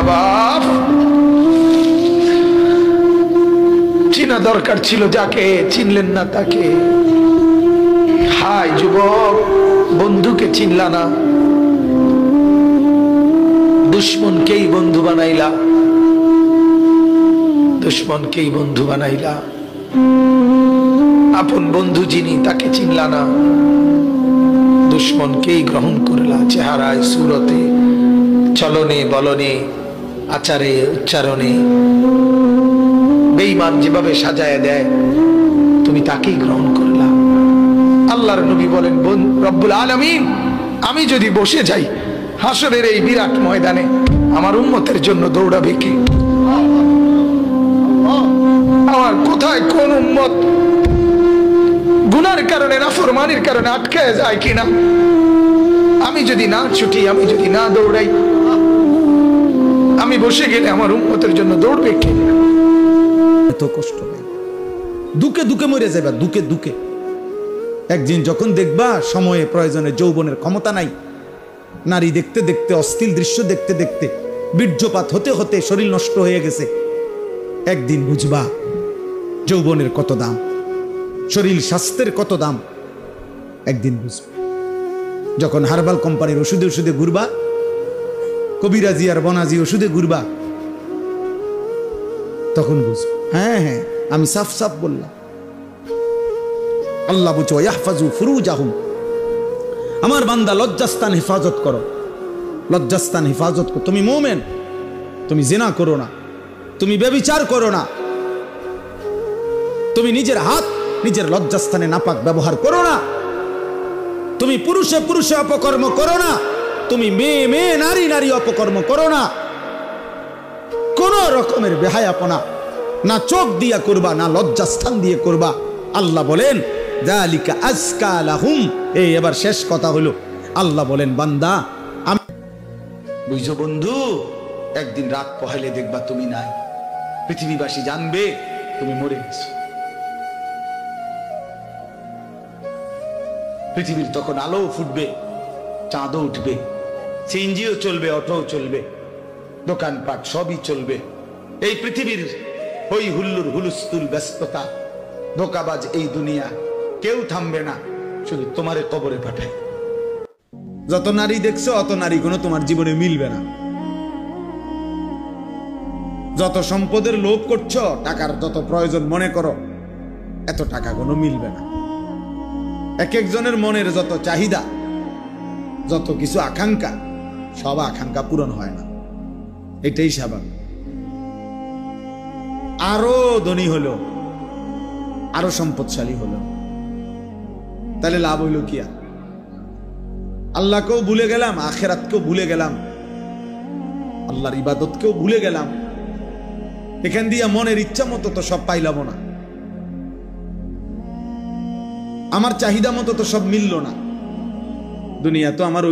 বাপ চিনা দরকার ছিল যাকে, চিনলেন না তাকে। হায় যুবক, বন্ধুকে চিনলা না, দুশ্মনকেই বন্ধু বানাইলা, দুশ্মনকেই বন্ধু বানাইলা। আপন বন্ধু যিনি তাকে চিনলা না, দুশ্মনকেই গ্রহণ করলা। চেহারায়, সুরতে, চলনে বলনে, আচারে উচ্চারণে বেঈমান যেভাবে সাজায় দেয় তুমি তাকেই গ্রহণ করলা। আল্লাহর নবী বলেন, রব্বুল আলামিন আমি যদি বসে যাই হাসরের এই বিরাট ময়দানে, আমার উম্মতের জন্য দৌড়াবে কে? আমার কোথায় কোন উম্মত গুনার কারণে, নাফরমানির কারণে আটকে যায় কিনা? আমি যদি না ছুটি, আমি যদি না দৌড়াই, আমি বসে গেলে আমার উম্মতের জন্য দৌড়বে কে? এত কষ্ট নেই, দুকে দুকে মরে যাবে, দুকে দুকে। একদিন যখন দেখবা সময়ে প্রয়োজনে যৌবনের ক্ষমতা নাই, নারী দেখতে দেখতে, অশ্লীল দৃশ্য দেখতে দেখতে, বীর্যপাত হতে হতে শরীর নষ্ট হয়ে গেছে, একদিন বুঝবা যৌবনের কত দাম, শরীর স্বাস্থ্যের কত দাম, একদিন বুঝবা। যখন হার্বাল কোম্পানির ওষুধে ওষুধে ঘুরবা, কবিরাজি আর বনাজি ওষুধে ঘুরবা, তখন বুঝবা। হ্যাঁ হ্যাঁ, আমি সাফ সাফ বললাম। আল্লাহ বুঝো, ইয়াহফাজু ফুরুজাহুম, আমার বান্দা লজ্জাস্থান হেফাজত করো, লজ্জাস্থান হেফাজত করো। তুমি মুমিন, তুমি জিনা করো না, তুমি ব্যভিচার করো না, তুমি নিজের হাত নিজের লজ্জাস্থানে নাপাক ব্যবহার করো না, তুমি পুরুষে পুরুষে অপকর্ম করো না, তুমি মেয়ে মেয়ে নারী নারী অপকর্ম করো না, কোন রকমের বেহায়াপনা না চোখ দিয়া করবা, না লজ্জাস্থান দিয়ে করবা। আল্লাহ বলেন যালিকা আজকা লাহুম। এই এবার শেষ কথা হলো, আল্লাহ বলেন বান্দা আমি বুঝছো বন্ধু, একদিন রাত পহেলে দেখবা তুমি নাই, পৃথিবীবাসী জানবে তুমি মরে গেছো। পৃথিবীর তখন আলো ফুটবে, চাঁদও উঠবে, সিএনজিও চলবে, অটোও চলবে, দোকানপাট সবই চলবে। এই পৃথিবীর হই হুল্লুর হুলুস্থুল ব্যস্ততা, ধোকাবাজ এই দুনিয়া, কেউ থামবে না, শুধু তোমারে কবরে পাঠায়। যত নারী দেখছো অত নারী কোনো তোমার জীবনে মিলবে না। যত সম্পদের লোভ করছো, টাকার যত প্রয়োজন মনে করো, এত টাকা কোনো মিলবে না। এক একজনের মনের যত চাহিদা, যত কিছু আকাঙ্ক্ষা, সব আকাঙ্ক্ষা পূরণ হয় না, এটাই স্বাভাবিক। আরো ধনী হলো, আরো সম্পদশালী হলো, তাহলে লাভ হইল কি? আর আল্লাহকেও ভুলে গেলাম, আখিরাতকেও ভুলে গেলাম, আল্লাহর ইবাদতকেও ভুলে গেলাম। এখান দিয়ে মনের ইচ্ছা মতো তো সব পাইলাম না, আমার চাহিদা মতো তো সব মিলল না। দুনিয়া তো আমার